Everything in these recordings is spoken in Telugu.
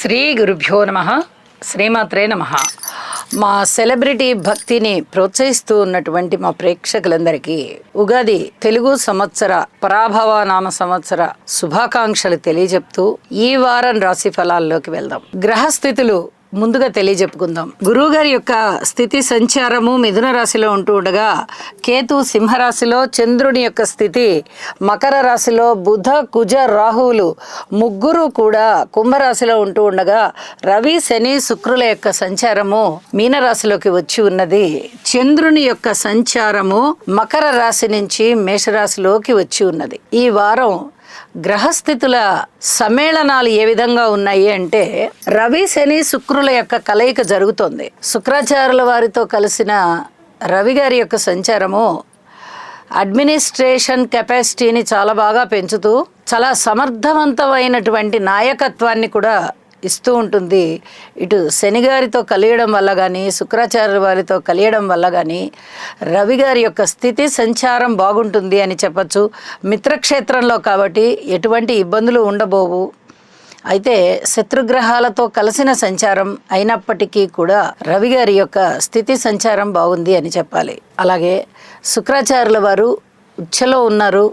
శ్రీ గురుభ్యో నమః. శ్రీమాత్రే నమః. మా సెలబ్రిటీ భక్తిని ప్రోత్సహిస్తూ ఉన్నటువంటి మా ప్రేక్షకులందరికీ ఉగాది తెలుగు సంవత్సర పరాభవ నామ సంవత్సర శుభాకాంక్షలు తెలియజెప్తూ ఈ వారం రాశి ఫలాల్లోకి వెళ్దాం. గ్రహస్థితులు ముందుగా తెలియజెప్పుకుందాం. గురువుగారి యొక్క స్థితి సంచారము మిథున రాశిలో ఉంటూ ఉండగా, కేతు సింహరాశిలో, చంద్రుని యొక్క స్థితి మకర రాశిలో, బుధ కుజ రాహువులు ముగ్గురు కూడా కుంభరాశిలో ఉంటూ ఉండగా, రవి శని శుక్రుల యొక్క సంచారము మీనరాశిలోకి వచ్చి ఉన్నది. చంద్రుని యొక్క సంచారము మకర రాశి నుంచి మేషరాశిలోకి వచ్చి ఉన్నది. ఈ వారం గ్రహస్థితుల సమ్మేళనాలు ఏ విధంగా ఉన్నాయి అంటే, రవి శని శుక్రుల యొక్క కలయిక జరుగుతోంది. శుక్రాచార్యుల వారితో కలిసిన రవి గారి యొక్క సంచారము అడ్మినిస్ట్రేషన్ కెపాసిటీని చాలా బాగా పెంచుతూ చాలా సమర్థవంతమైనటువంటి నాయకత్వాన్ని కూడా ఇస్తూ ఉంటుంది. ఇటు శనిగారితో కలియడం వల్ల కానీ, శుక్రాచార్యుల వారితో కలియడం వల్ల కానీ రవి గారి యొక్క స్థితి సంచారం బాగుంటుంది అని చెప్పచ్చు. మిత్రక్షేత్రంలో కాబట్టి ఎటువంటి ఇబ్బందులు ఉండబోవు. అయితే శత్రుగ్రహాలతో కలిసిన సంచారం అయినప్పటికీ కూడా రవి గారి యొక్క స్థితి సంచారం బాగుంది అని చెప్పాలి. అలాగే శుక్రాచార్యుల వారు ఉచ్చలో ఉన్నారు.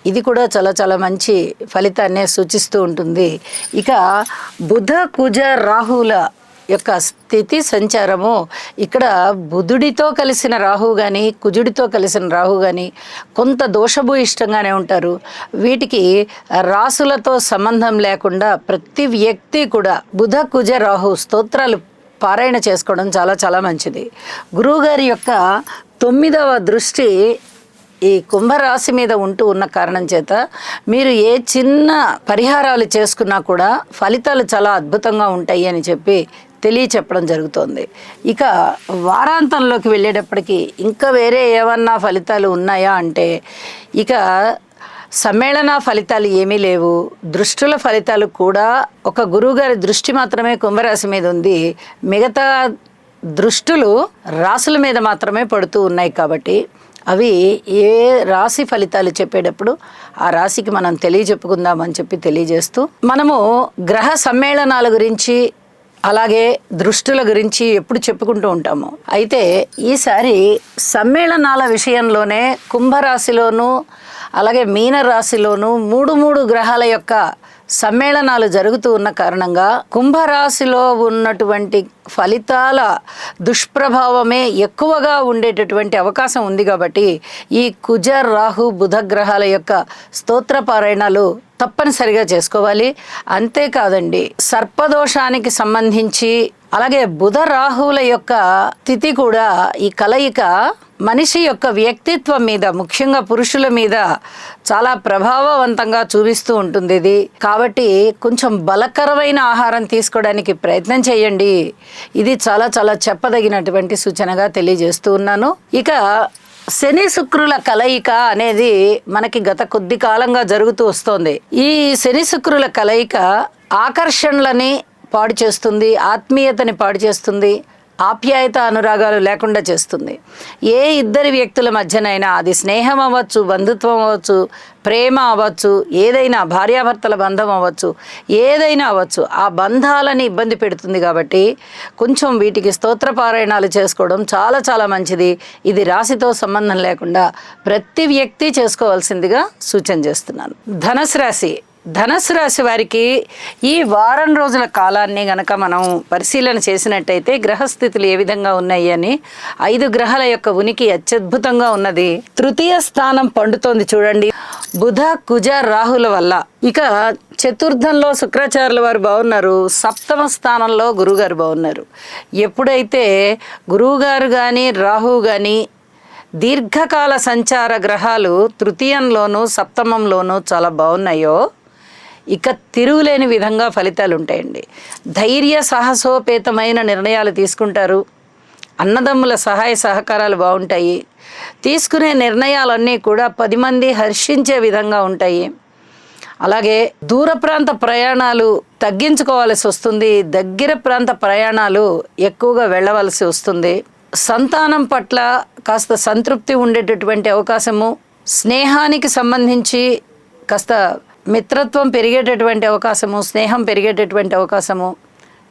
ఇది కూడా చాలా చాలా మంచి ఫలితాన్నే సూచిస్తూ ఉంటుంది. ఇక బుధ కుజ రాహువుల యొక్క స్థితి సంచారము, ఇక్కడ బుధుడితో కలిసిన రాహు కానీ, కుజుడితో కలిసిన రాహు కానీ కొంత దోషభూయిష్టంగానే ఉంటారు. వీటికి రాసులతో సంబంధం లేకుండా ప్రతి వ్యక్తి కూడా బుధ కుజ రాహు స్తోత్రాలు పారాయణ చేసుకోవడం చాలా చాలా మంచిది. గురువుగారి యొక్క 9వ దృష్టి ఈ కుంభరాశి మీద ఉంటూ ఉన్న కారణం చేత మీరు ఏ చిన్న పరిహారాలు చేసుకున్నా కూడా ఫలితాలు చాలా అద్భుతంగా ఉంటాయి అని చెప్పి తెలియచెప్పడం జరుగుతోంది. ఇక వారాంతంలోకి వెళ్ళేటప్పటికీ ఇంకా వేరే ఏమన్నా ఫలితాలు ఉన్నాయా అంటే, ఇక సమ్మేళన ఫలితాలు ఏమీ లేవు. దృష్టుల ఫలితాలు కూడా ఒక గురువుగారి దృష్టి మాత్రమే కుంభరాశి మీద ఉంది. మిగతా దృష్టులు రాసుల మీద మాత్రమే పడుతూ ఉన్నాయి. కాబట్టి అవి ఏ రాశి ఫలితాలు చెప్పేటప్పుడు ఆ రాశికి మనం తెలియజెప్పుకుందామని చెప్పి తెలియజేస్తూ, మనము గ్రహ సమ్మేళనాల గురించి అలాగే దృష్టుల గురించి ఎప్పుడు చెప్పుకుంటూ ఉంటాము. అయితే ఈసారి సమ్మేళనాల విషయంలోనే కుంభరాశిలోనూ అలాగే మీనరాశిలోనూ మూడు గ్రహాల యొక్క సమ్మేళనాలు జరుగుతూ ఉన్న కారణంగా కుంభరాశిలో ఉన్నటువంటి ఫలితాల దుష్ప్రభావమే ఎక్కువగా ఉండేటటువంటి అవకాశం ఉంది. కాబట్టి ఈ కుజ రాహు బుధ గ్రహాల యొక్క స్తోత్ర పారాయణాలు తప్పనిసరిగా చేసుకోవాలి. అంతేకాదండి, సర్పదోషానికి సంబంధించి అలాగే బుధ రాహువుల యొక్క స్థితి కూడా, ఈ కలయిక మనిషి యొక్క వ్యక్తిత్వం మీద, ముఖ్యంగా పురుషుల మీద చాలా ప్రభావవంతంగా చూపిస్తూ ఉంటుంది ఇది. కాబట్టి కొంచెం బలకరమైన ఆహారం తీసుకోవడానికి ప్రయత్నం చేయండి. ఇది చాలా చాలా చెప్పదగినటువంటి సూచనగా తెలియజేస్తూ ఉన్నాను. ఇక శని శుక్రుల కలయిక అనేది మనకి గత కొద్ది కాలంగా జరుగుతూ వస్తోంది. ఈ శని శుక్రుల కలయిక ఆకర్షణలని పాడు చేస్తుంది, ఆత్మీయతని పాడు చేస్తుంది, ఆప్యాయత అనురాగాలు లేకుండా చేస్తుంది. ఏ ఇద్దరి వ్యక్తుల మధ్యనైనా, అది స్నేహం అవ్వచ్చు, బంధుత్వం అవ్వచ్చు, ప్రేమ అవ్వచ్చు, ఏదైనా భార్యాభర్తల బంధం అవ్వచ్చు, ఏదైనా అవ్వచ్చు, ఆ బంధాలని ఇబ్బంది పెడుతుంది. కాబట్టి కొంచెం వీటికి స్తోత్ర పారాయణాలు చేసుకోవడం చాలా చాలా మంచిది. ఇది రాశితో సంబంధం లేకుండా ప్రతి వ్యక్తి చేసుకోవాల్సిందిగా సూచన చేస్తున్నాను. ధనుసు రాశి వారికి ఈ వారం రోజుల కాలాన్ని గనక మనం పరిశీలన చేసినట్టయితే గ్రహస్థితులు ఏ విధంగా ఉన్నాయి అని, 5 గ్రహాల యొక్క ఉనికి అత్యద్భుతంగా ఉన్నది. తృతీయ స్థానం పండుతోంది చూడండి, బుధ కుజ రాహుల వల్ల. ఇక చతుర్థంలో శుక్రాచార్యుల వారు బాగున్నారు, 7వ స్థానంలో గురువుగారు బాగున్నారు. ఎప్పుడైతే గురువుగారు కానీ రాహువు కానీ దీర్ఘకాల సంచార గ్రహాలు తృతీయంలోనూ 7మంలోనూ చాలా బాగున్నాయో, ఇక తిరుగులేని విధంగా ఫలితాలు ఉంటాయండి. ధైర్య సాహసోపేతమైన నిర్ణయాలు తీసుకుంటారు. అన్నదమ్ముల సహాయ సహకారాలు బాగుంటాయి. తీసుకునే నిర్ణయాలన్నీ కూడా 10 మంది హర్షించే విధంగా ఉంటాయి. అలాగే దూర ప్రాంత ప్రయాణాలు తగ్గించుకోవాల్సి వస్తుంది. దగ్గర ప్రాంత ప్రయాణాలు ఎక్కువగా వెళ్ళవలసి వస్తుంది. సంతానం పట్ల కాస్త సంతృప్తి ఉండేటటువంటి అవకాశము, స్నేహానికి సంబంధించి కాస్త మిత్రత్వం పెరిగేటటువంటి అవకాశము, స్నేహం పెరిగేటటువంటి అవకాశము,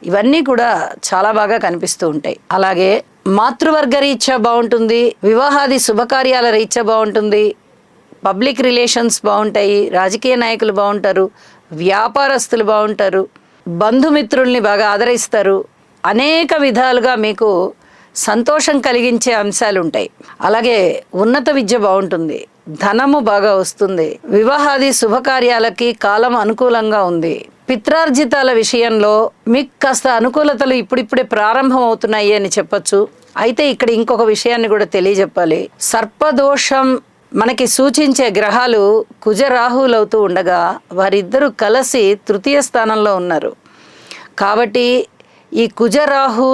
ఇవన్నీ కూడా చాలా బాగా కనిపిస్తూ ఉంటాయి. అలాగే మాతృవర్గ రీత్యా బాగుంటుంది, వివాహాది శుభకార్యాల రీత్యా బాగుంటుంది, పబ్లిక్ రిలేషన్స్ బాగుంటాయి, రాజకీయ నాయకులు బాగుంటారు, వ్యాపారస్తులు బాగుంటారు, బంధుమిత్రుల్ని బాగా ఆదరిస్తారు. అనేక విధాలుగా మీకు సంతోషం కలిగించే అంశాలు ఉంటాయి. అలాగే ఉన్నత విద్య బాగుంటుంది, ధనము బాగా వస్తుంది, వివాహాది శుభకార్యాలకి కాలం అనుకూలంగా ఉంది. పిత్రార్జితాల విషయంలో మీకు కాస్త అనుకూలతలు ఇప్పుడిప్పుడే ప్రారంభం అవుతున్నాయి అని చెప్పొచ్చు. అయితే ఇక్కడ ఇంకొక విషయాన్ని కూడా తెలియజెప్పాలి. సర్పదోషం మనకి సూచించే గ్రహాలు కుజ రాహువులు అవుతూ ఉండగా వారిద్దరూ కలిసి తృతీయ స్థానంలో ఉన్నారు. కాబట్టి ఈ కుజరాహు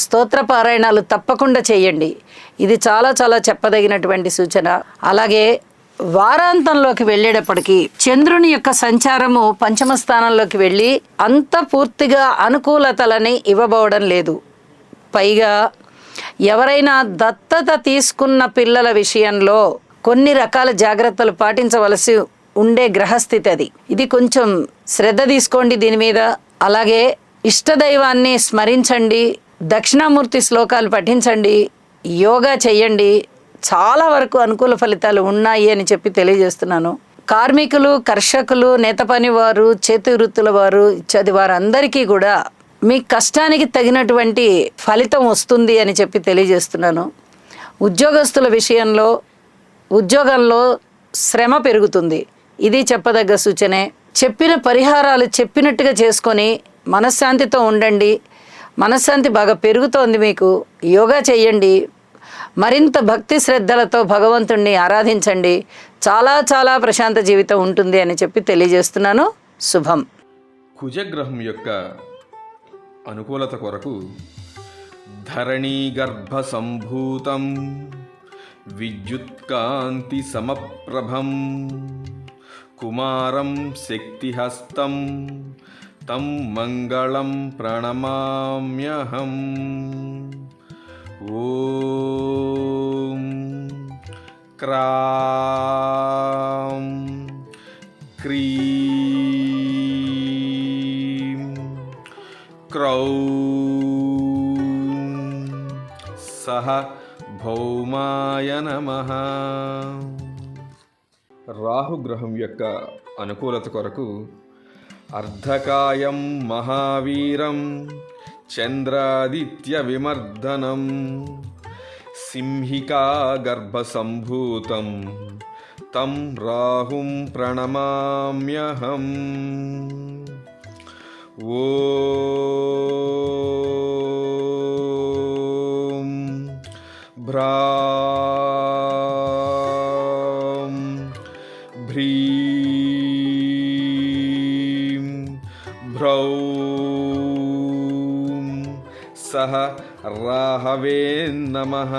స్తోత్ర పారాయణాలు తప్పకుండా చేయండి. ఇది చాలా చాలా చెప్పదగినటువంటి సూచన. అలాగే వారాంతంలోకి వెళ్ళేటప్పటికీ చంద్రుని యొక్క సంచారము పంచమ స్థానంలోకి వెళ్ళి అంత పూర్తిగా అనుకూలతలని ఇవ్వబోవడం లేదు. పైగా ఎవరైనా దత్తత తీసుకున్న పిల్లల విషయంలో కొన్ని రకాల జాగ్రత్తలు పాటించవలసి ఉండే గ్రహస్థితి అది. ఇది కొంచెం శ్రద్ధ తీసుకోండి దీని మీద. అలాగే ఇష్టదైవాన్ని స్మరించండి, దక్షిణామూర్తి శ్లోకాలు పఠించండి, యోగా చెయ్యండి. చాలా వరకు అనుకూల ఫలితాలు ఉన్నాయి అని చెప్పి తెలియజేస్తున్నాను. కార్మికులు, కర్షకులు, నేత పని వారు, చేతి వృత్తుల వారు ఇత్యాది వారందరికీ కూడా మీ కష్టానికి తగినటువంటి ఫలితం వస్తుంది అని చెప్పి తెలియజేస్తున్నాను. ఉద్యోగస్తుల విషయంలో ఉద్యోగంలో శ్రమ పెరుగుతుంది, ఇది చెప్పదగ్గ సూచనే. చెప్పిన పరిహారాలు చెప్పినట్టుగా చేసుకొని మనశ్శాంతితో ఉండండి. మనశ్శాంతి బాగా పెరుగుతోంది మీకు. యోగా చేయండి, మరింత భక్తి శ్రద్ధలతో భగవంతుణ్ణి ఆరాధించండి. చాలా చాలా ప్రశాంత జీవితం ఉంటుంది అని చెప్పి తెలియజేస్తున్నాను. శుభం. కుజగ్రహం యొక్క అనుకూలత కొరకు ధరణీ గర్భ సంభూతం విద్యుత్కాంతి సమప్రభం కుమారం శక్తిహస్తం తం మంగళం ప్రణమామ్యహం. ఓం క్రాం క్రీం క్రౌం సహ భౌమాయ నమః. రాహుగ్రహం యొక్క అనుకూలత కొరకు అర్ధకాయం మహావీరం చంద్రాదిత్య విమర్దనం సింహికా గర్భ సంభూతం తం రాహుం ప్రణమామ్యహం. ఓం భ్రాం భ్రీం భ్రౌం సహ రాహవే నమః.